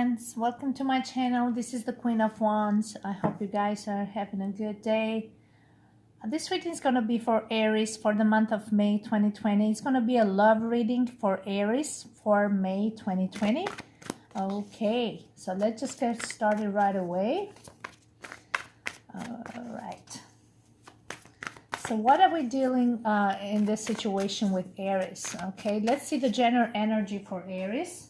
friends, welcome to my channel. This is the Queen of Wands. I hope you guys are having a good day. This reading is going to be for Aries for the month of May 2020. It's going to be a love reading for Aries for May 2020. Okay, so let's just get started right away. All right. So what are we dealing in this situation with Aries? Okay, let's see the general energy for Aries.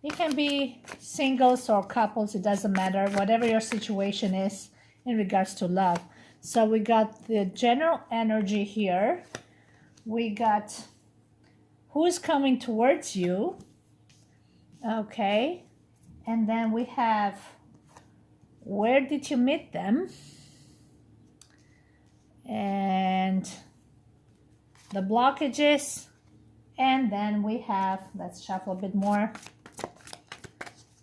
You can be singles or couples, it doesn't matter, whatever your situation is in regards to love. So we got the general energy here. We got who's coming towards you. Okay. And then we have where did you meet them? And the blockages. And then we have, let's shuffle a bit more,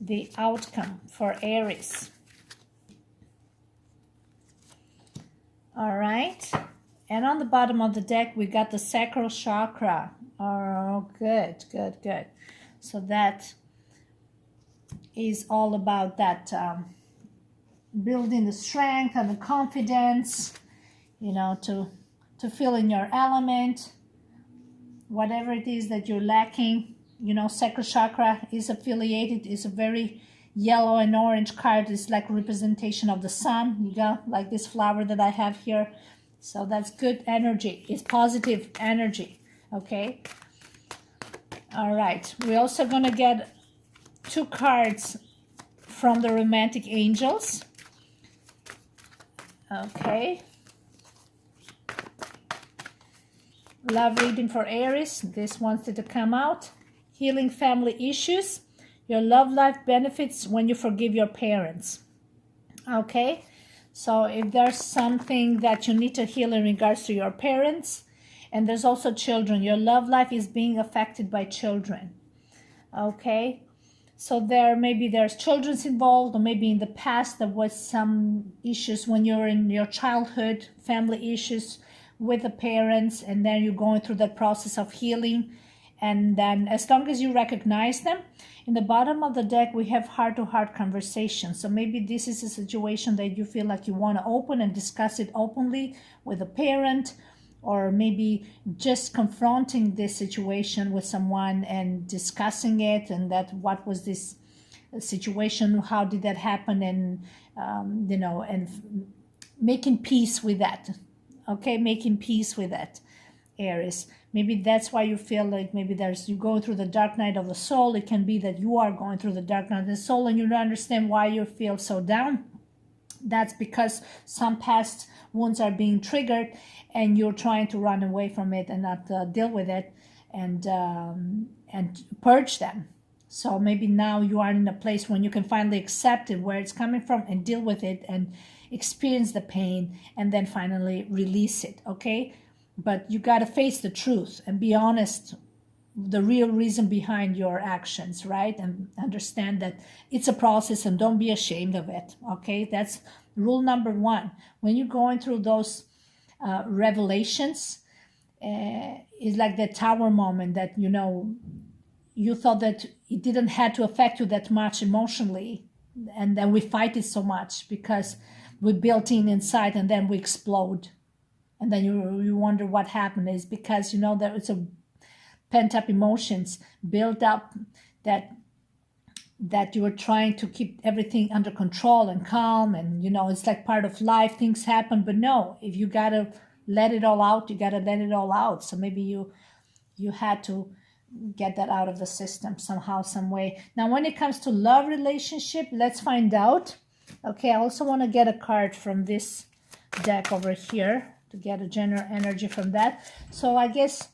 the outcome for Aries. All right, and on the bottom of the deck we got the sacral chakra. Oh, good. So that is all about that building the strength and the confidence, you know, to feel in your element, whatever it is that you're lacking. You know, sacral chakra is affiliated, is a very yellow and orange card. It's like representation of the sun. You got like this flower that I have here. So that's good energy. It's positive energy. Okay. All right. We're also going to get 2 cards from the romantic angels. Okay. Love reading for Aries. This wanted to come out. Healing family issues. Your love life benefits when you forgive your parents. Okay, so if there's something that you need to heal in regards to your parents, and there's also children, your love life is being affected by children. Okay, so maybe there's children involved, or maybe in the past there was some issues when you're in your childhood, family issues with the parents, and then you're going through that process of healing. And then as long as you recognize them, in the bottom of the deck, we have heart-to-heart conversations. So maybe this is a situation that you feel like you want to open and discuss it openly with a parent, or maybe just confronting this situation with someone and discussing it, and that what was this situation, how did that happen, and you know, and making peace with that. Okay, making peace with that, Aries. Maybe that's why you feel like maybe you go through the dark night of the soul. It can be that you are going through the dark night of the soul and you don't understand why you feel so down. That's because some past wounds are being triggered and you're trying to run away from it and not deal with it and purge them. So maybe now you are in a place when you can finally accept it, where it's coming from, and deal with it and experience the pain and then finally release it, okay? But you got to face the truth and be honest, the real reason behind your actions, right? And understand that it's a process and don't be ashamed of it, okay? That's rule number 1. When you're going through those revelations, it's like that tower moment that, you know, you thought that it didn't have to affect you that much emotionally. And then we fight it so much because we built in inside and then we explode. And then you wonder what happened. Is because, you know, there is a pent-up emotions built up that you were trying to keep everything under control and calm, and, you know, it's like part of life, things happen. But no, if you got to let it all out, you got to let it all out. So maybe you had to get that out of the system somehow, some way. Now, when it comes to love relationship, let's find out. Okay, I also want to get a card from this deck over here to get a general energy from that. So I guess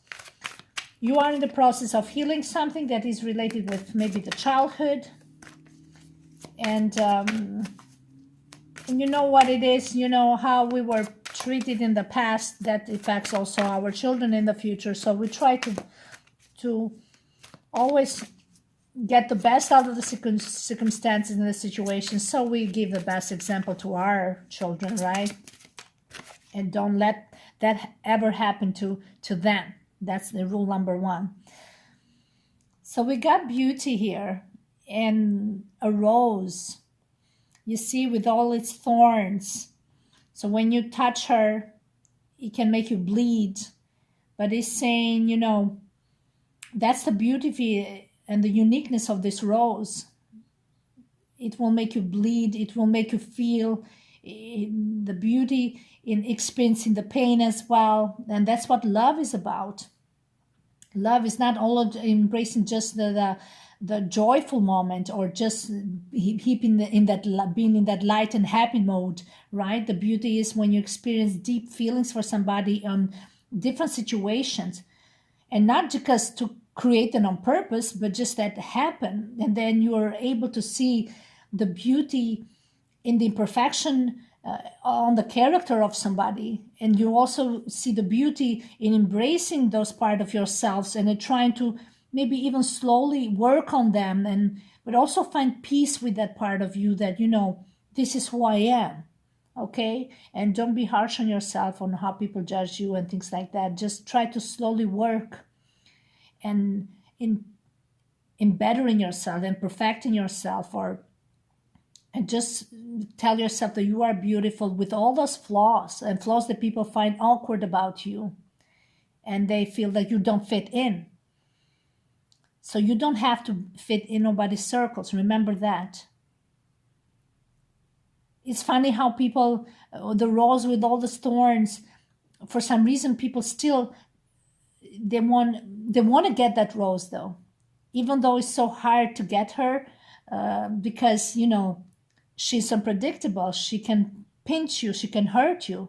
you are in the process of healing something that is related with maybe the childhood. And you know what it is, you know, how we were treated in the past, that affects also our children in the future. So we try to always get the best out of the circumstances and the situation. So we give the best example to our children, right? And don't let that ever happen to them. That's the rule number 1. So we got beauty here. and a rose, you see, with all its thorns. So when you touch her, it can make you bleed. But it's saying, that's the beauty and the uniqueness of this rose. It will make you bleed. It will make you feel the beauty in experiencing the pain as well. And that's what love is about. Love is not all embracing just the joyful moment, or just being in that light and happy mode, right? The beauty is when you experience deep feelings for somebody on different situations, and not because to create them on purpose, but just that happen. And then you are able to see the beauty in the imperfection on the character of somebody. And you also see the beauty in embracing those parts of yourselves and trying to maybe even slowly work on them, but also find peace with that part of you that, this is who I am. Okay? And don't be harsh on yourself on how people judge you and things like that. Just try to slowly work and in bettering yourself and perfecting yourself, and just tell yourself that you are beautiful with all those flaws, and flaws that people find awkward about you and they feel that you don't fit in. So you don't have to fit in nobody's circles. Remember that. It's funny how people, the rose with all the thorns, for some reason people still, they want to get that rose though, even though it's so hard to get her, because she's unpredictable. She can pinch you, she can hurt you,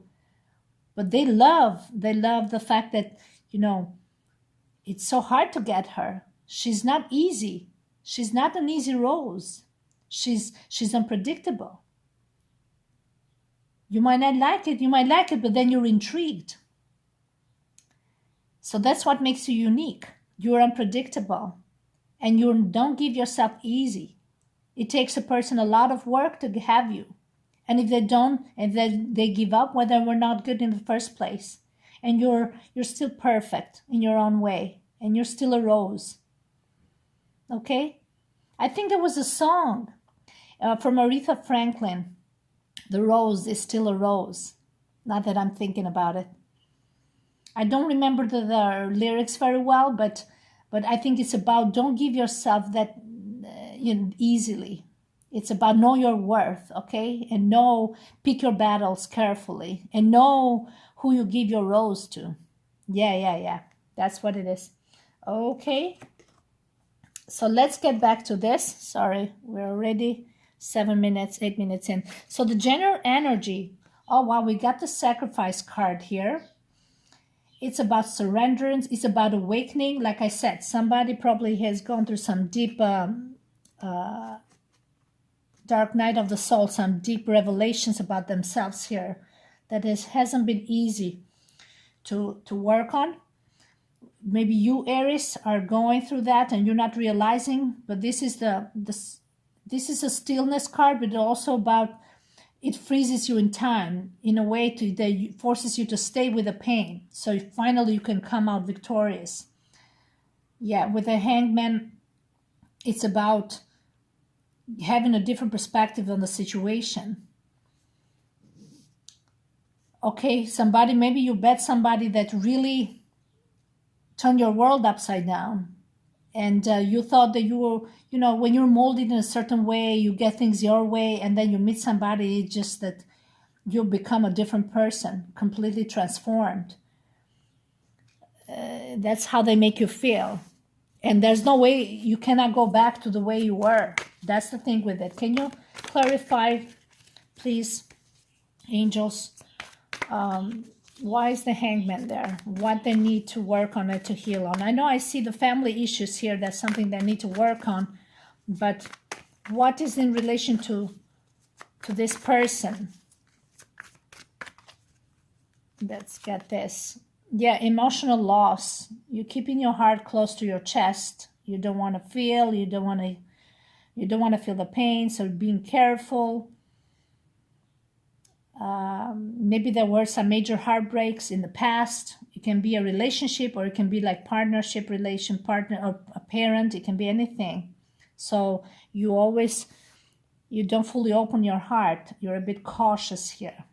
but they love the fact that it's so hard to get her. She's not easy. She's not an easy rose. She's unpredictable. You might not like it, but then you're intrigued. So that's what makes you unique. You're unpredictable, and you don't give yourself easy. It takes a person a lot of work to have you. And if they don't, and then they give up, well, then we're not good in the first place. And you're still perfect in your own way, and you're still a rose. Okay? I think there was a song from Aretha Franklin. The rose is still a rose. Not that I'm thinking about it. I don't remember the lyrics very well, but I think it's about don't give yourself that easily. It's about know your worth, okay? And pick your battles carefully, and know who you give your rose to. Yeah. That's what it is. Okay. So let's get back to this. Sorry, we're already 8 minutes in. So the general energy, oh wow, we got the sacrifice card here. It's about surrenderance. It's about awakening. Like I said, somebody probably has gone through some deep dark night of the soul, some deep revelations about themselves here that hasn't been easy to work on. Maybe you, Aries, are going through that and you're not realizing, but this is this is a stillness card, but also about it freezes you in time in a way that forces you to stay with the pain. So finally you can come out victorious. Yeah, with the Hangman, it's about having a different perspective on the situation. Okay, maybe you bet somebody that really turned your world upside down. And you thought that you were, when you're molded in a certain way, you get things your way, and then you meet somebody, just that you become a different person, completely transformed. That's how they make you feel. And there's no way, you cannot go back to the way you were. That's the thing with it. Can you clarify, please, angels, why is the Hangman there? What they need to work on it to heal on? I know I see the family issues here. That's something they need to work on. But what is in relation to this person? Let's get this. Yeah, emotional loss. You're keeping your heart close to your chest. You don't want to feel. You don't want to feel the pain. So being careful. Maybe there were some major heartbreaks in the past. It can be a relationship, or it can be like partnership, partner, or a parent. It can be anything. So you don't fully open your heart. You're a bit cautious here.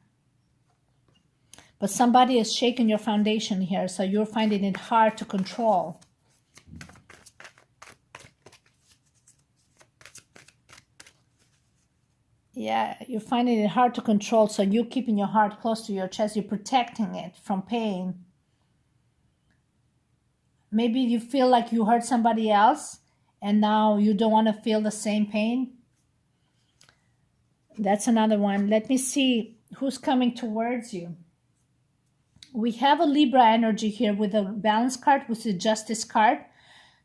But somebody is shaking your foundation here, so you're finding it hard to control. Yeah, you're finding it hard to control, so you're keeping your heart close to your chest. You're protecting it from pain. Maybe you feel like you hurt somebody else, and now you don't want to feel the same pain. That's another one. Let me see who's coming towards you. We have a Libra energy here with a balance card, with the Justice card.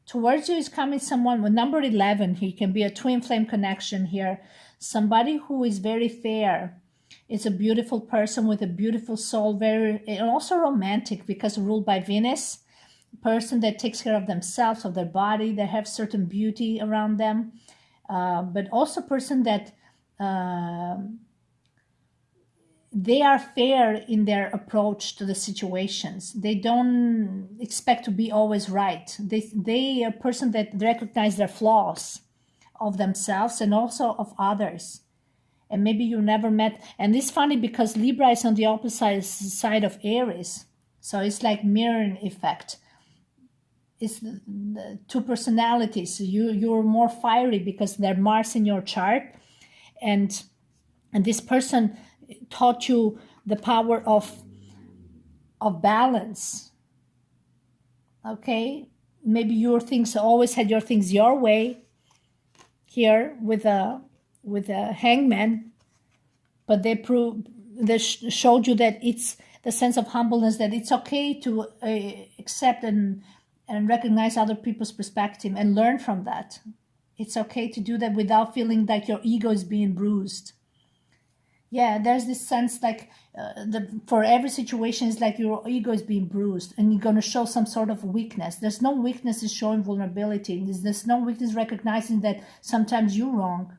Towards you is coming someone with number 11. He can be a twin flame connection here. Somebody who is very fair. It's a beautiful person with a beautiful soul, very, and also romantic because ruled by Venus. Person that takes care of themselves, of their body, they have certain beauty around them. But also person that they are fair in their approach to the situations. They don't expect to be always right. They are a person that recognize their flaws of themselves and also of others. And maybe you never met. And it's funny because Libra is on the opposite side of Aries. So it's like mirroring effect. It's the two personalities. You're more fiery because they're Mars in your chart. And this person taught you the power of balance. Okay, maybe your things always had your things your way here with a hangman, but they showed you that it's the sense of humbleness, that it's okay to accept and recognize other people's perspective and learn from that. It's okay to do that without feeling like your ego is being bruised. Yeah, there's this sense like for every situation, it's like your ego is being bruised and you're going to show some sort of weakness. There's no weakness in showing vulnerability. There's no weakness recognizing that sometimes you're wrong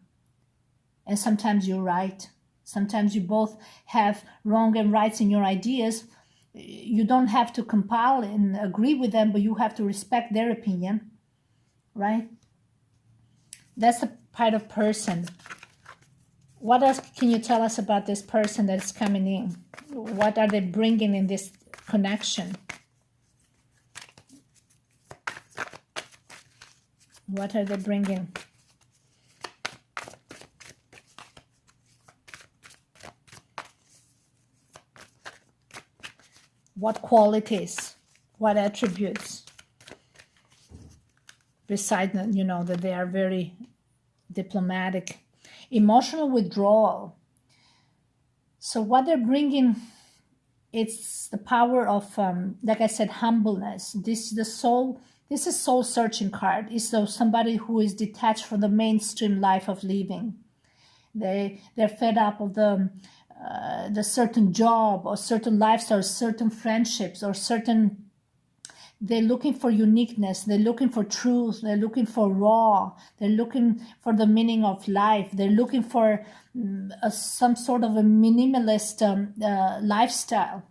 and sometimes you're right. Sometimes you both have wrong and rights in your ideas. You don't have to compile and agree with them, but you have to respect their opinion, right? That's the part of person. What else can you tell us about this person that is coming in? What are they bringing in this connection? What are they bringing? What qualities? What attributes? Besides, you know, that they are very diplomatic. Emotional withdrawal. So what they're bringing, it's the power of, like I said, humbleness. This is soul searching card. It's somebody who is detached from the mainstream life of living. They're fed up of the certain job or certain lifestyle, certain friendships or certain. They're looking for uniqueness. They're looking for truth. They're looking for raw. They're looking for the meaning of life. They're looking for some sort of a minimalist lifestyle.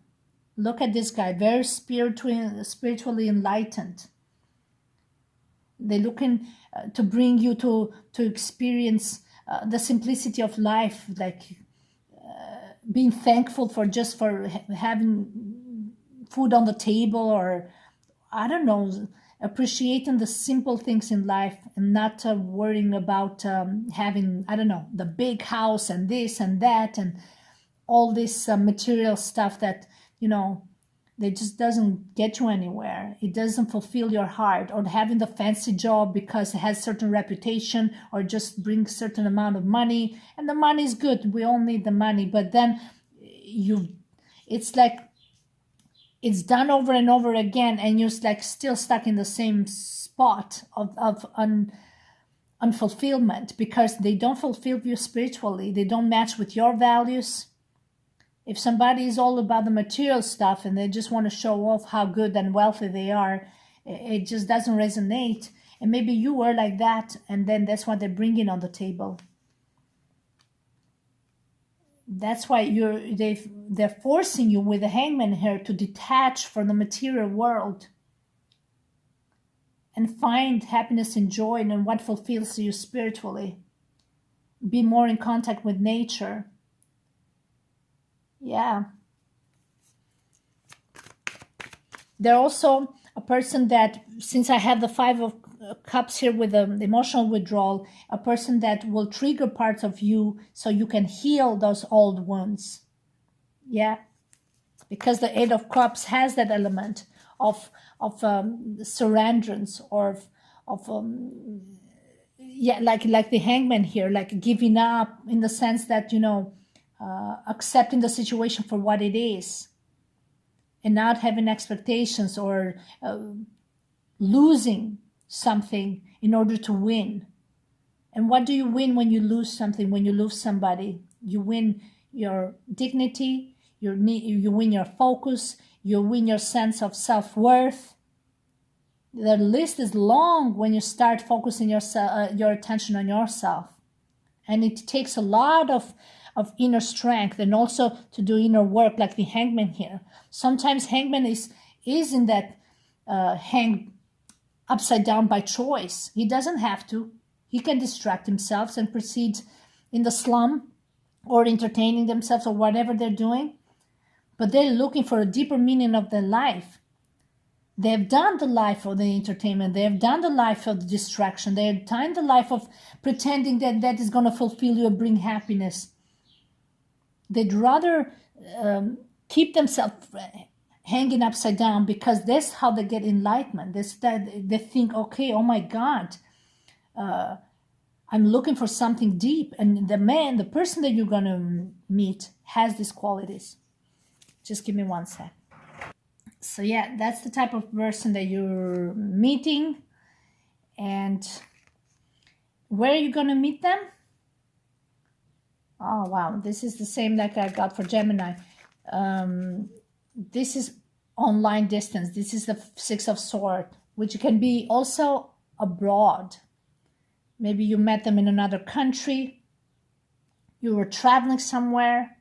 Look at this guy, very spiritually enlightened. They're looking to bring you to experience the simplicity of life, like being thankful for having food on the table, or I don't know, appreciating the simple things in life and not worrying about having, I don't know, the big house and this and that and all this material stuff that, you know, that just doesn't get you anywhere. It doesn't fulfill your heart. Or having the fancy job because it has certain reputation or just brings certain amount of money. And the money is good. We all need the money. But then it's like, it's done over and over again, and you're like still stuck in the same spot of unfulfillment because they don't fulfill you spiritually. They don't match with your values. If somebody is all about the material stuff and they just want to show off how good and wealthy they are, it just doesn't resonate. And maybe you were like that, and then that's what they're bringing on the table. That's why they're forcing you with the hangman here to detach from the material world. and find happiness and joy in what fulfills you spiritually. Be more in contact with nature. Yeah. They're also a person that, since I have the Five of Cups here with the emotional withdrawal, a person that will trigger parts of you so you can heal those old wounds. Yeah. Because the Eight of Cups has that element of surrenderance, or of yeah, like the Hangman here, like giving up, in the sense that, accepting the situation for what it is, and not having expectations, or losing something in order to win. And what do you win when you lose something, when you lose somebody? You win your dignity, you win your focus, you win your sense of self-worth. The list is long when you start focusing your attention on yourself. And it takes a lot of inner strength, and also to do inner work, like the Hangman here. Sometimes Hangman is in that hang upside down by choice. He doesn't have to. He can distract himself and proceed in the slum, or entertaining themselves, or whatever they're doing. But they're looking for a deeper meaning of their life. They've done the life of the entertainment. They've done the life of the distraction. They've done the life of pretending that is going to fulfill you and bring happiness. They'd rather keep themselves hanging upside down, because that's how they get enlightenment. They think, okay, oh my God, I'm looking for something deep. And the person that you're going to meet has these qualities. Just give me one sec. So yeah, that's the type of person that you're meeting. And where are you going to meet them? Oh, wow. This is the same like I got for Gemini. This is online distance. This is the Six of Swords, which can be also abroad. Maybe you met them in another country. You were traveling somewhere.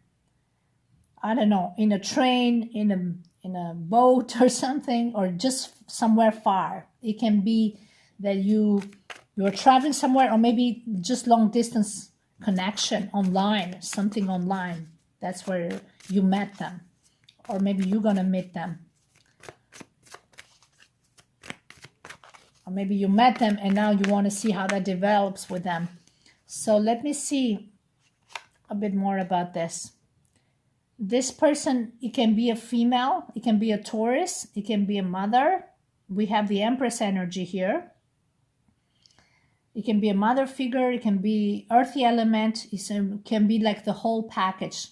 I don't know, in a train, in a boat or something, or just somewhere far. It can be that you're traveling somewhere, or maybe just long distance connection online, something online. That's where you met them, or maybe you're gonna meet them, or maybe you met them and now you want to see how that develops with them. So let me see a bit more about this. This person, it can be a female, it can be a Taurus, it can be a mother. We have the Empress energy here. It can be a mother figure, it can be earthy element, it can be like the whole package.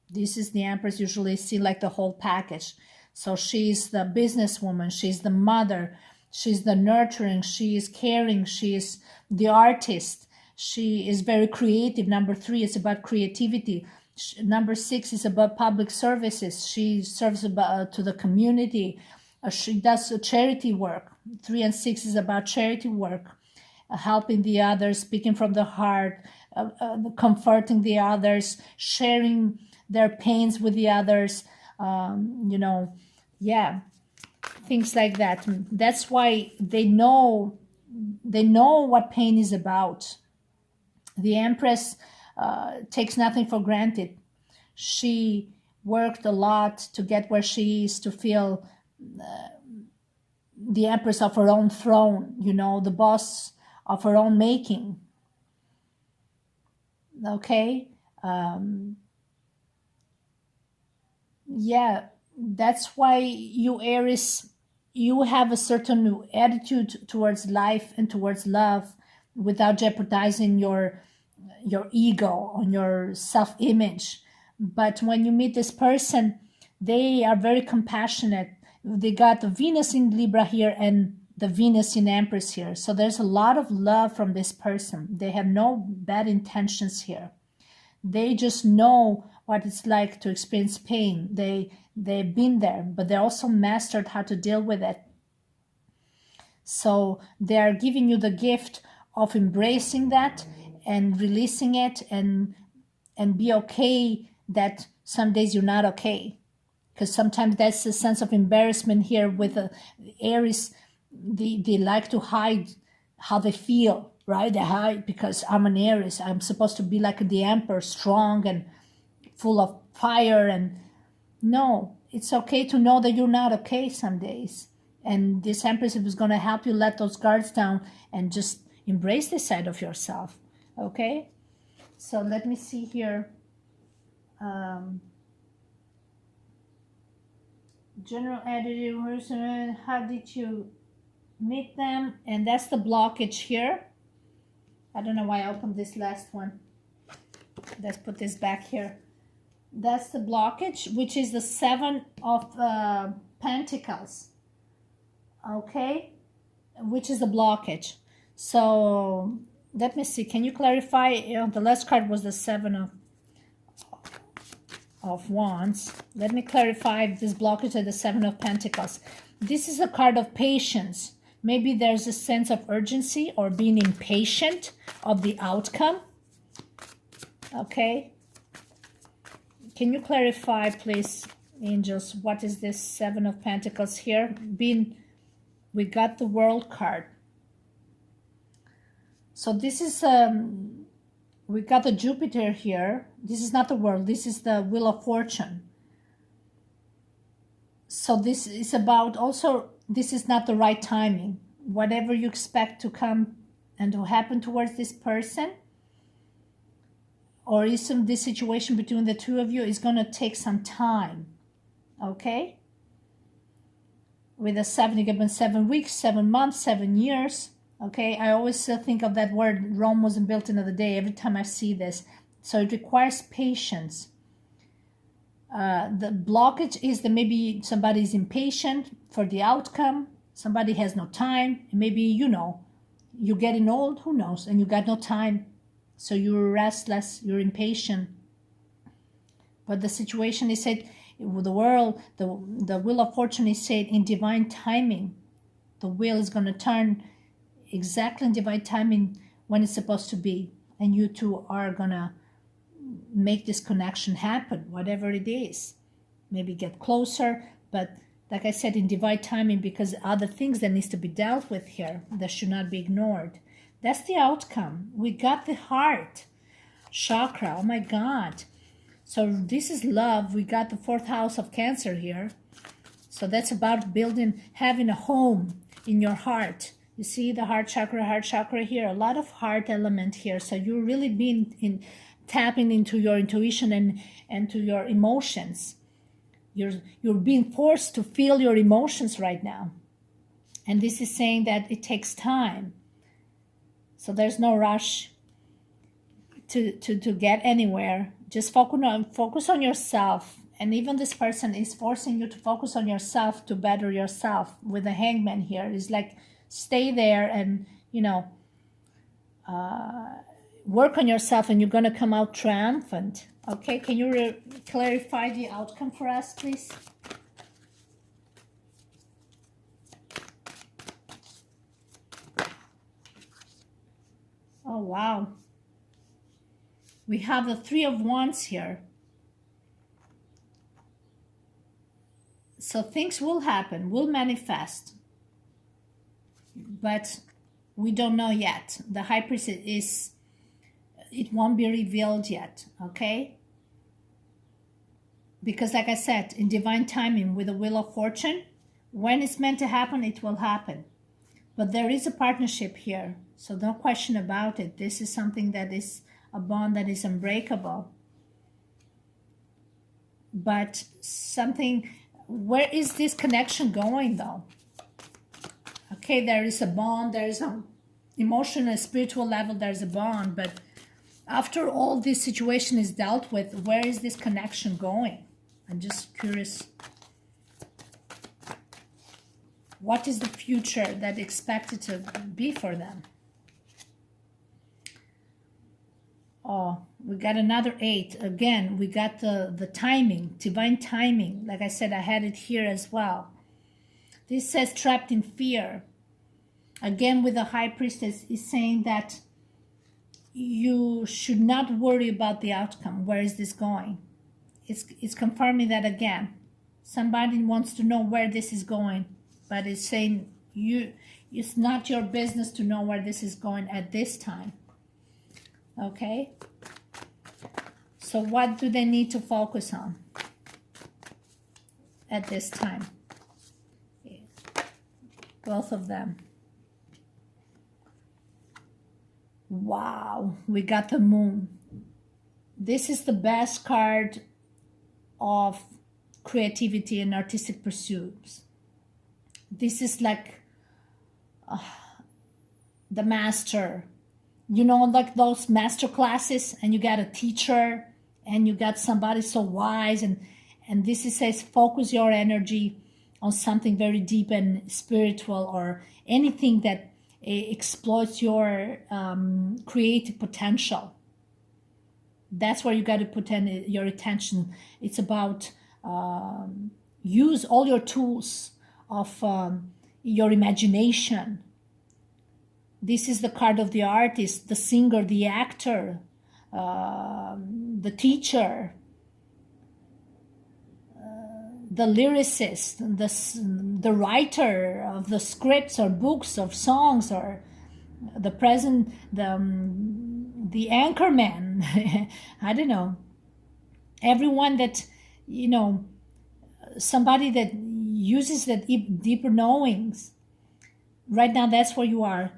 This is the Empress, usually see like the whole package. So she's the businesswoman, she's the mother, she's the nurturing, she is caring, she is the artist, she is very creative. Number 3 is about creativity. Number 6 is about public services. She serves to the community. She does charity work. 3 and 6 is about charity work, helping the others, speaking from the heart, comforting the others, sharing their pains with the others, yeah, things like that. That's why they know what pain is about. The Empress takes nothing for granted. She worked a lot to get where she is, to feel the Empress of her own throne, the boss of her own making. Okay? Yeah, that's why you Aries, you have a certain attitude towards life and towards love without jeopardizing your ego, on your self-image. But when you meet this person, they are very compassionate. They got the Venus in Libra here and the Venus in Empress here. So there's a lot of love from this person. They have no bad intentions here. They just know what it's like to experience pain. They've been there, but they also mastered how to deal with it. So they are giving you the gift of embracing that and releasing it, and be okay that some days you're not okay. Because sometimes that's a sense of embarrassment here with Aries. they like to hide how they feel, right? They hide because I'm an Aries. I'm supposed to be like the emperor, strong and full of fire. And no, it's okay to know that you're not okay some days. And this Empress is going to help you let those guards down and just embrace this side of yourself. Okay? So let me see here. General attitude, how did you meet them? And that's the blockage here. I don't know why I opened this last one. Let's put this back here. That's the blockage, which is the Seven of Pentacles. Okay? Which is the blockage. So let me see. Can you clarify? The last card was the Seven of Wands. Let me clarify this blockage at the Seven of Pentacles. This is a card of patience. Maybe there's a sense of urgency or being impatient of the outcome. Okay. Can you clarify, please, angels, what is this Seven of Pentacles here? We got the World card. So this is, we got the Jupiter here. This is not the World. This is the Wheel of Fortune. So this is about also, this is not the right timing. Whatever you expect to come and to happen towards this person, or is this situation between the two of you, is going to take some time. Okay? With a 7, it could be 7 weeks, 7 months, 7 years. Okay? I always think of that word, Rome wasn't built in another day, every time I see this. So it requires patience. The blockage is that maybe somebody's impatient for the outcome. Somebody has no time. Maybe, you're getting old, who knows, and you got no time. So you're restless, you're impatient. But the situation is said, the world, the Wheel of Fortune is said in divine timing. The wheel is going to turn exactly in divine timing when it's supposed to be. And you two are going to make this connection happen, whatever it is. Maybe get closer, but like I said, in divine timing, because other things that needs to be dealt with here that should not be ignored. That's the outcome. We got the heart chakra. Oh my God. So this is love. We got the 4th house of Cancer here. So that's about building, having a home in your heart. You see the heart chakra here. A lot of heart element here. So you're really being tapping into your intuition and to your emotions. You're being forced to feel your emotions right now. And this is saying that it takes time. So there's no rush to get anywhere. Just focus on yourself. And even this person is forcing you to focus on yourself to better yourself. With the Hangman here, it's like stay there and work on yourself, and you're going to come out triumphant. Okay, can you clarify the outcome for us, please? Oh, wow. We have the 3 of Wands here. So things will happen, will manifest. But we don't know yet. The High Priestess it won't be revealed yet, okay? Because like I said, in divine timing with the Wheel of Fortune, when it's meant to happen, it will happen. But there is a partnership here, so no question about it. This is something that is a bond that is unbreakable. But something, where is this connection going though? Okay, there is a bond, there is an emotional, spiritual level, there's a bond, but after all this situation is dealt with, where is this connection going? I'm just curious. What is the future that expected to be for them? Oh, we got another 8. Again, we got the timing, divine timing. Like I said, I had it here as well. This says trapped in fear. Again, with the High Priestess, is saying that you should not worry about the outcome. Where is this going? It's confirming that again. Somebody wants to know where this is going, but it's saying it's not your business to know where this is going at this time. Okay? So what do they need to focus on at this time? Both of them. Wow, we got the moon. This is the best card of creativity and artistic pursuits. This is like the master. You know, like those master classes, and you got a teacher and you got somebody so wise, and this is says focus your energy on something very deep and spiritual, or anything that exploits your creative potential. That's where you got to put in your attention. It's about use all your tools of your imagination. This is the card of the artist, the singer, the actor, the teacher, the lyricist, the writer of the scripts or books or songs, or the anchorman. I don't know. Everyone that, you know, somebody that uses that deeper knowings. Right now, that's where you are.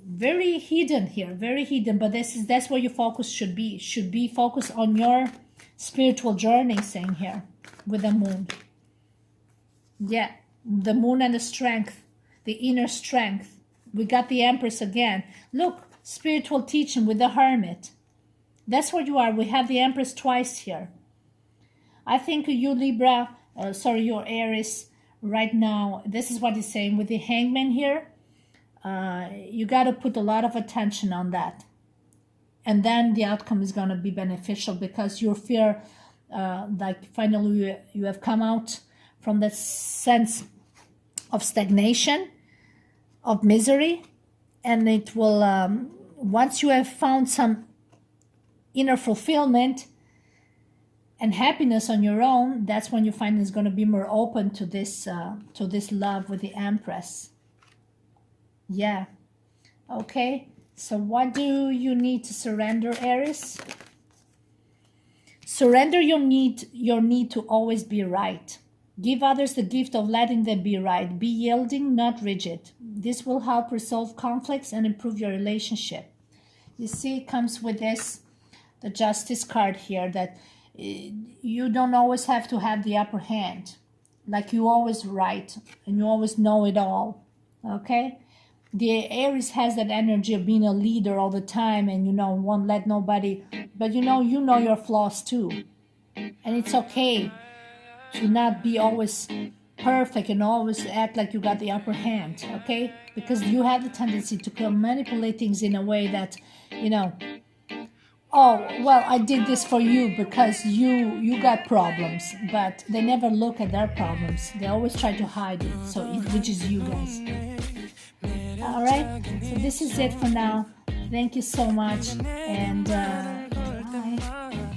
Very hidden here, very hidden. But that's where your focus should be. Should be focused on your spiritual journey, saying here with the moon. Yeah, the moon and the strength, the inner strength. We got the Empress again. Look, spiritual teaching with the Hermit. That's where you are. We have the Empress twice here. I think you Libra, your Aries, right now, this is what he's saying with the Hangman here. You got to put a lot of attention on that. And then the outcome is going to be beneficial, because your fear, like finally you have come out from that sense of stagnation, of misery, and it will, once you have found some inner fulfillment and happiness on your own, that's when you find it's going to be more open to this love with the Empress. Yeah. Okay. So what do you need to surrender, Aries? Surrender your need to always be right. Give others the gift of letting them be right. Be yielding, not rigid. This will help resolve conflicts and improve your relationship. You see, it comes with this, the Justice card here, that you don't always have to have the upper hand. Like you always right and you always know it all. Okay? The Aries has that energy of being a leader all the time, and won't let nobody, but you know your flaws too. And it's okay to not be always perfect and always act like you got the upper hand, okay? Because you have the tendency to manipulate things in a way that, oh, well, I did this for you because you got problems, but they never look at their problems. They always try to hide it, which is you guys. All right, so this is it for now. Thank you so much, and bye.